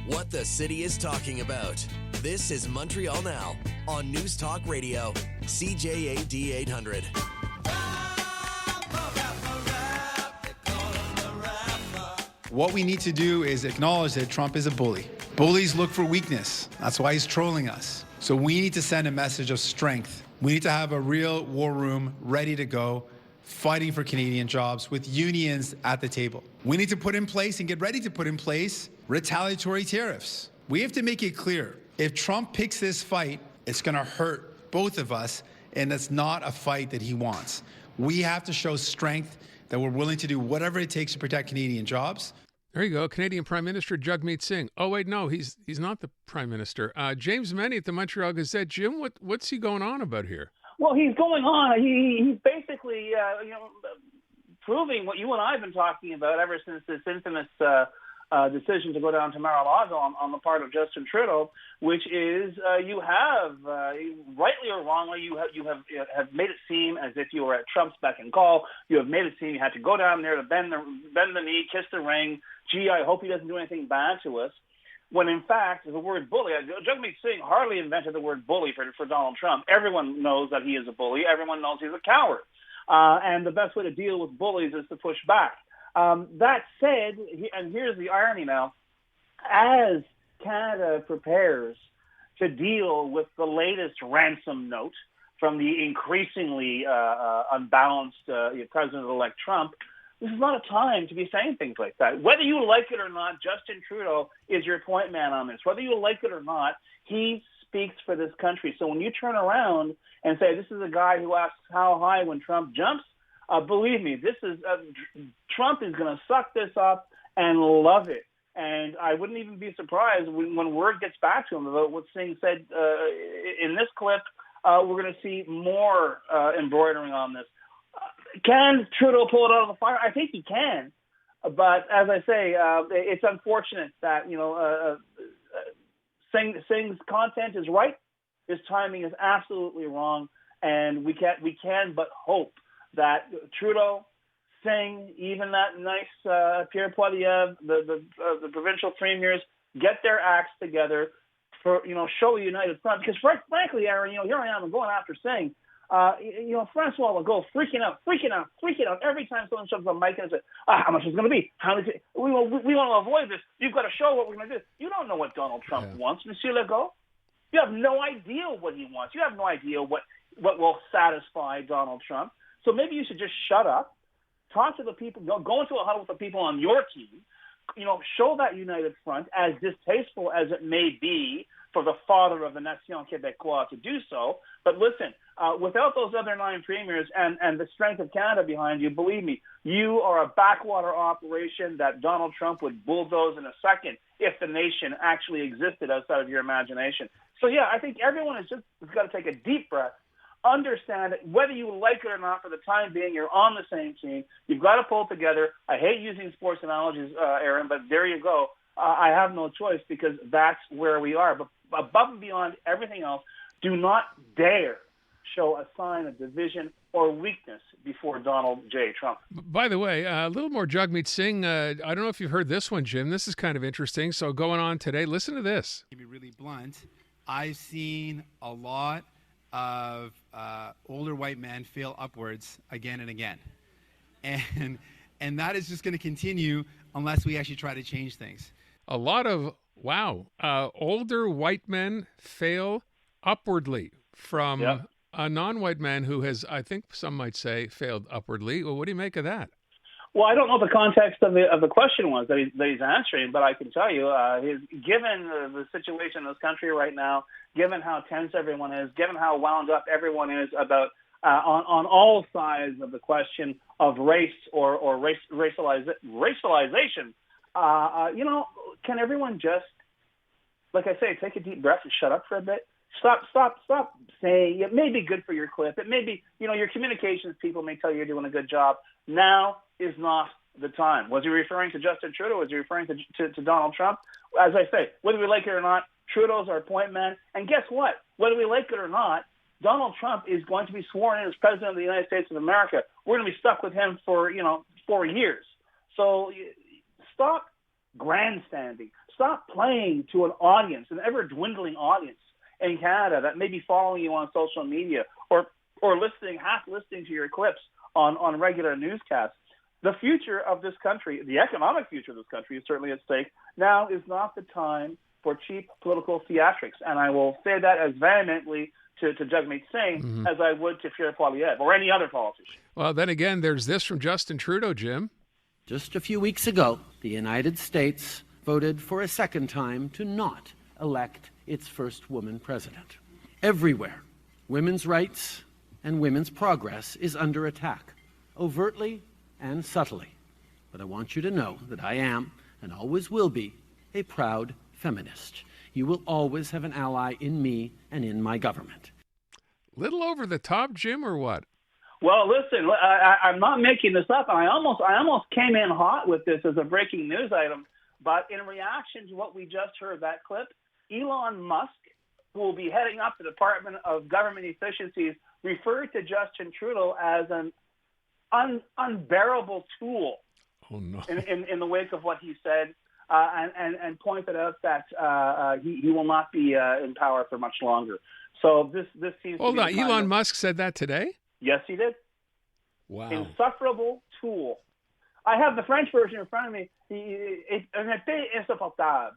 What the city is talking about. This is Montreal Now on News Talk Radio, CJAD 800. What we need to do is acknowledge that Trump is a bully. Bullies look for weakness. That's why he's trolling us. So we need to send a message of strength. We need to have a real war room ready to go, fighting for Canadian jobs with unions at the table. We need to put in place and get ready to put in place retaliatory tariffs. We have to make it clear, if Trump picks this fight, it's going to hurt both of us, and it's not a fight that he wants. We have to show strength, that we're willing to do whatever it takes to protect Canadian jobs. There you go, Canadian Prime Minister Jagmeet Singh. Oh, wait, no, he's not the Prime Minister. James Mennie at the Montreal Gazette. Jim, what's he going on about here? Well, he's going on. He's basically, proving what you and I have been talking about ever since this infamous decision to go down to Mar-a-Lago on the part of Justin Trudeau, which is you have, rightly or wrongly, you have made it seem as if you were at Trump's beck and call. You have made it seem you had to go down there to bend the knee, kiss the ring. Gee, I hope he doesn't do anything bad to us. When in fact, the word bully, Jagmeet Singh hardly invented the word bully for Donald Trump. Everyone knows that he is a bully. Everyone knows he's a coward. And the best way to deal with bullies is to push back. That said, and here's the irony now, as Canada prepares to deal with the latest ransom note from the increasingly unbalanced President-elect Trump, this is not a time to be saying things like that. Whether you like it or not, Justin Trudeau is your point man on this. Whether you like it or not, he speaks for this country. So when you turn around and say this is a guy who asks how high when Trump jumps, believe me, this is Trump is going to suck this up and love it. And I wouldn't even be surprised when word gets back to him about what Singh said in this clip. We're going to see more embroidering on this. Can Trudeau pull it out of the fire? I think he can. But as I say, it's unfortunate that Singh's content is right. His timing is absolutely wrong, and we can but hope that Trudeau, Singh, even that nice Pierre Poilievre, the provincial premiers, get their acts together for show a united front. Because frankly, Aaron, here I am, I'm going after Singh. Francois will go freaking out every time someone shoves a mic and says, how much is it going to be? We want to avoid this. You've got to show what we're going to do. You don't know what Donald Trump wants, Monsieur Legault. You have no idea what he wants. You have no idea what will satisfy Donald Trump. So maybe you should just shut up, talk to the people, go into a huddle with the people on your team, show that united front, as distasteful as it may be for the father of the Nation Québécoise to do so. But listen, without those other 9 premiers and the strength of Canada behind you, believe me, you are a backwater operation that Donald Trump would bulldoze in a second if the nation actually existed outside of your imagination. So, yeah, I think everyone has just got to take a deep breath, understand that whether you like it or not, for the time being, you're on the same team. You've got to pull it together. I hate using sports analogies, Aaron, but there you go. I have no choice because that's where we are. But above and beyond everything else, do not dare show a sign of division or weakness before Donald J. Trump. By the way, a little more Jagmeet Singh. I don't know if you've heard this one, Jim. This is kind of interesting. So going on today, listen to this. To be really blunt, I've seen a lot of older white men fail upwards again and again. And that is just going to continue unless we actually try to change things. A lot of, older white men fail upwardly from a non-white man who has, I think some might say, failed upwardly. Well, what do you make of that? Well, I don't know what the context of the question was that he's answering, but I can tell you, given the situation in this country right now, given how tense everyone is, given how wound up everyone is about on all sides of the question of race or racialization, can everyone just, like I say, take a deep breath and shut up for a bit? Stop saying it may be good for your clip. It may be, your communications people may tell you you're doing a good job. Now is not the time. Was he referring to Justin Trudeau? Was he referring to Donald Trump? As I say, whether we like it or not, Trudeau's our point man. And guess what? Whether we like it or not, Donald Trump is going to be sworn in as President of the United States of America. We're going to be stuck with him for, 4 years. So stop grandstanding. stop playing to an audience, an ever-dwindling audience in Canada that may be following you on social media or half listening to your clips on regular newscasts. The future of this country, the economic future of this country, is certainly at stake. Now is not the time for cheap political theatrics. And I will say that as vehemently to Jagmeet Singh as I would to Pierre Poilievre or any other politician. Well, then again, there's this from Justin Trudeau, Jim. Just a few weeks ago, the United States voted for a second time to not elect its first woman president. Everywhere, women's rights and women's progress is under attack, overtly and subtly. But I want you to know that I am, and always will be, a proud feminist. You will always have an ally in me and in my government. Little over the top, Jim, or what? Well, listen, I'm not making this up, and I almost came in hot with this as a breaking news item. But in reaction to what we just heard, that clip, Elon Musk, who will be heading up the Department of Government Efficiencies, referred to Justin Trudeau as an unbearable tool. Oh, no. In the wake of what he said, and pointed out that he will not be in power for much longer. So this seems. Hold on, Elon Musk said that today? Yes, he did. Wow. Insufferable tool. I have the French version in front of me. Un épée insupportable.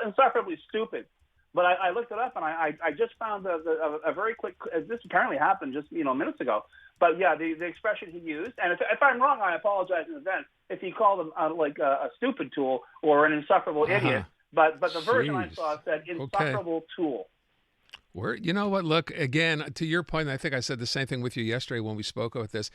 Insufferably stupid. But I looked it up, and I just found a very quick. This apparently happened just minutes ago. But yeah, the expression he used, and if I'm wrong, I apologize in advance. If he called him like a stupid tool or an insufferable idiot, but the version I saw said insufferable tool. You know what? Look, again, to your point, I think I said the same thing with you yesterday when we spoke about this.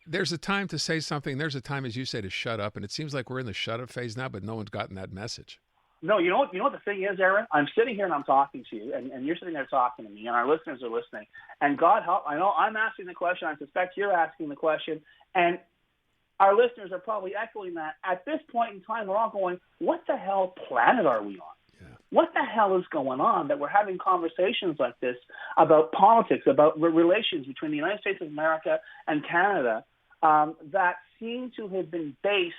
There's a time to say something. There's a time, as you say, to shut up. And it seems like we're in the shut up phase now, but no one's gotten that message. No, you know what the thing is, Aaron? I'm sitting here and I'm talking to you, and you're sitting there talking to me, and our listeners are listening. And God help, I know I'm asking the question. I suspect you're asking the question. And our listeners are probably echoing that. At this point in time, we're all going, what the hell planet are we on? What the hell is going on that we're having conversations like this about politics, about relations between the United States of America and Canada that seem to have been based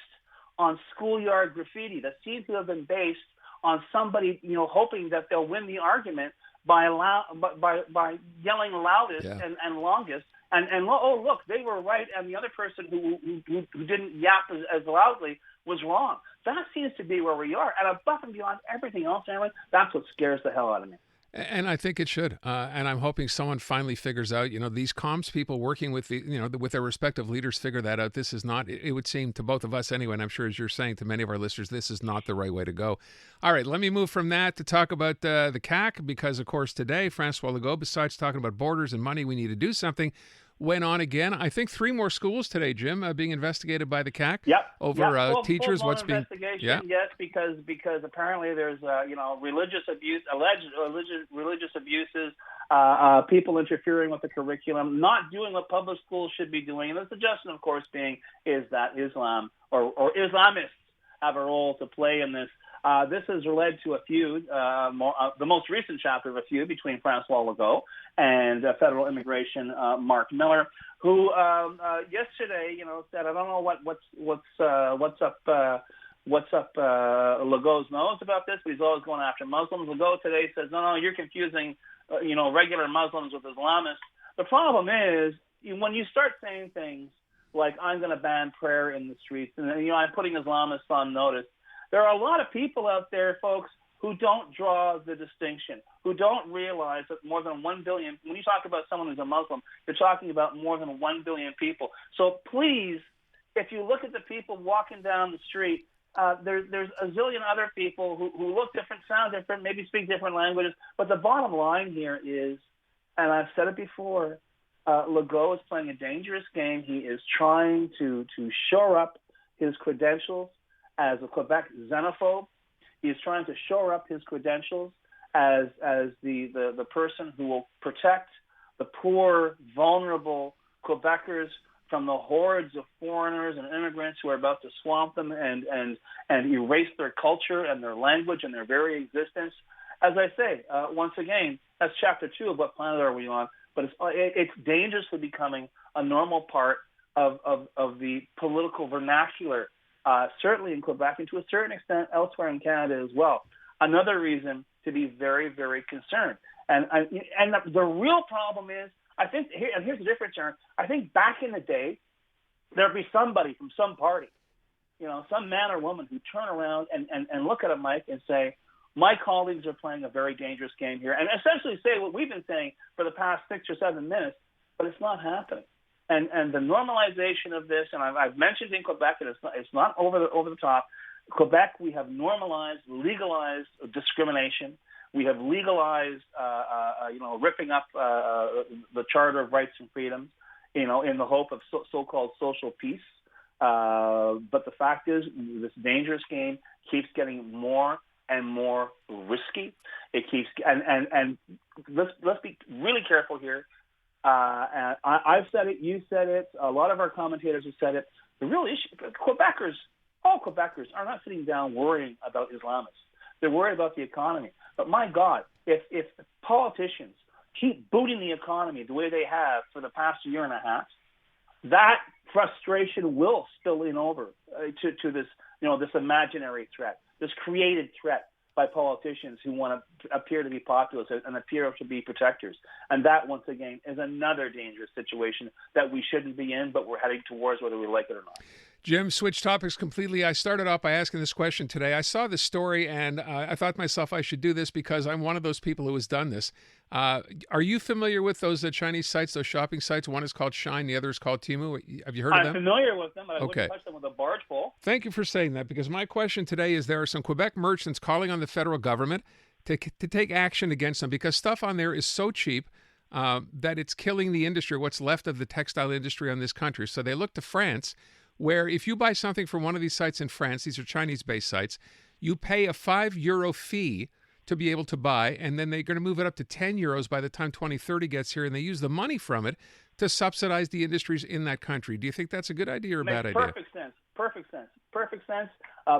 on schoolyard graffiti, that seem to have been based on somebody, hoping that they'll win the argument by yelling loudest and longest. And look, they were right, and the other person who didn't yap as loudly was wrong. That seems to be where we are. And above and beyond everything else, Aaron, that's what scares the hell out of me. And I think it should. And I'm hoping someone finally figures out, these comms people working with with their respective leaders figure that out. This is not, it would seem to both of us anyway, and I'm sure as you're saying to many of our listeners, this is not the right way to go. All right, let me move from that to talk about the CAQ, because of course today, Francois Legault, besides talking about borders and money, we need to do something, went on again. I think 3 more schools today, Jim, being investigated by the CAQ. Over teachers. What's being investigation? Yes, because apparently there's religious abuse, alleged religious abuses, people interfering with the curriculum, not doing what public schools should be doing, and the suggestion, of course, being is that Islam or Islamists have a role to play in this. This has led to a feud, the most recent chapter of a feud between Francois Legault and federal immigration Mark Miller, who yesterday, said, I don't know what's up Legault's nose about this, but he's always going after Muslims. Legault today says, no, you're confusing, regular Muslims with Islamists. The problem is when you start saying things like, I'm going to ban prayer in the streets, and I'm putting Islamists on notice. There are a lot of people out there, folks, who don't draw the distinction, who don't realize that more than 1 billion, when you talk about someone who's a Muslim, you're talking about more than 1 billion people. So please, if you look at the people walking down the street, there's a zillion other people who look different, sound different, maybe speak different languages. But the bottom line here is, and I've said it before, Legault is playing a dangerous game. He is trying to shore up his credentials as a Quebec xenophobe. He is trying to shore up his credentials as the person who will protect the poor, vulnerable Quebecers from the hordes of foreigners and immigrants who are about to swamp them and erase their culture and their language and their very existence. As I say, once again, that's chapter 2 of What Planet Are We On? But it's dangerously becoming a normal part of the political vernacular certainly in Quebec and to a certain extent elsewhere in Canada as well. Another reason to be very, very concerned. And the real problem is, I think, and here's the difference, Aaron. I think back in the day, there'd be somebody from some party, some man or woman who turn around and look at a mic and say, my colleagues are playing a very dangerous game here, and essentially say what we've been saying for the past 6 or 7 minutes, but it's not happening. And the normalization of this, and I've mentioned in Quebec, and it's not over the top. Quebec, we have normalized, legalized discrimination. We have legalized, ripping up the Charter of Rights and Freedoms, in the hope of so-called social peace. But the fact is, this dangerous game keeps getting more and more risky. It keeps, and let's be really careful here. And I've said it, you said it, a lot of our commentators have said it. The real issue, all Quebecers are not sitting down worrying about Islamists. They're worried about the economy. But my God, if politicians keep booting the economy the way they have for the past year and a half, that frustration will spill in over to this, this imaginary threat, this created threat by politicians who want to appear to be populist and appear to be protectors. And that, once again, is another dangerous situation that we shouldn't be in, but we're heading towards whether we like it or not. Jim, switch topics completely. I started off by asking this question today. I saw this story, and I thought to myself I should do this because I'm one of those people who has done this. Are you familiar with those Chinese sites, those shopping sites? One is called Shine, the other is called Temu. Have you heard of them? I'm familiar with them, but I wouldn't touch them with a barge pole. Thank you for saying that, because my question today is there are some Quebec merchants calling on the federal government to take action against them because stuff on there is so cheap that it's killing the industry, what's left of the textile industry on this country. So they look to France, where if you buy something from one of these sites in France, these are Chinese-based sites, you pay a €5 fee to be able to buy, and then they're going to move it up to €10 by the time 2030 gets here, and they use the money from it to subsidize the industries in that country. Do you think that's a good idea or a bad idea? Perfect sense.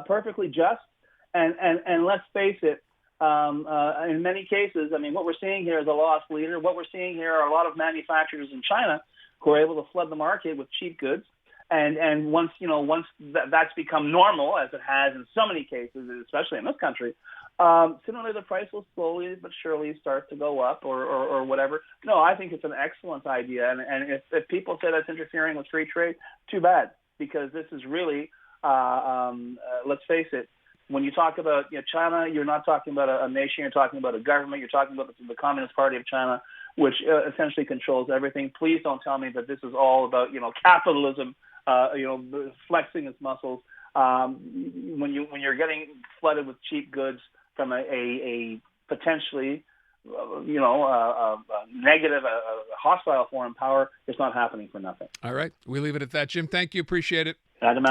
Perfectly just. And let's face it, in many cases, what we're seeing here is a lost leader. What we're seeing here are a lot of manufacturers in China who are able to flood the market with cheap goods. And once that's become normal, as it has in so many cases, especially in this country, similarly the price will slowly but surely start to go up or whatever. No, I think it's an excellent idea. And if people say that's interfering with free trade, too bad, because this is really, let's face it, when you talk about China, you're not talking about a nation, you're talking about a government, you're talking about the Communist Party of China, which essentially controls everything. Please don't tell me that this is all about capitalism, flexing its muscles. When you're getting flooded with cheap goods from a potentially negative, hostile foreign power, it's not happening for nothing. All right, we leave it at that. Jim, thank you. Appreciate it. Adama.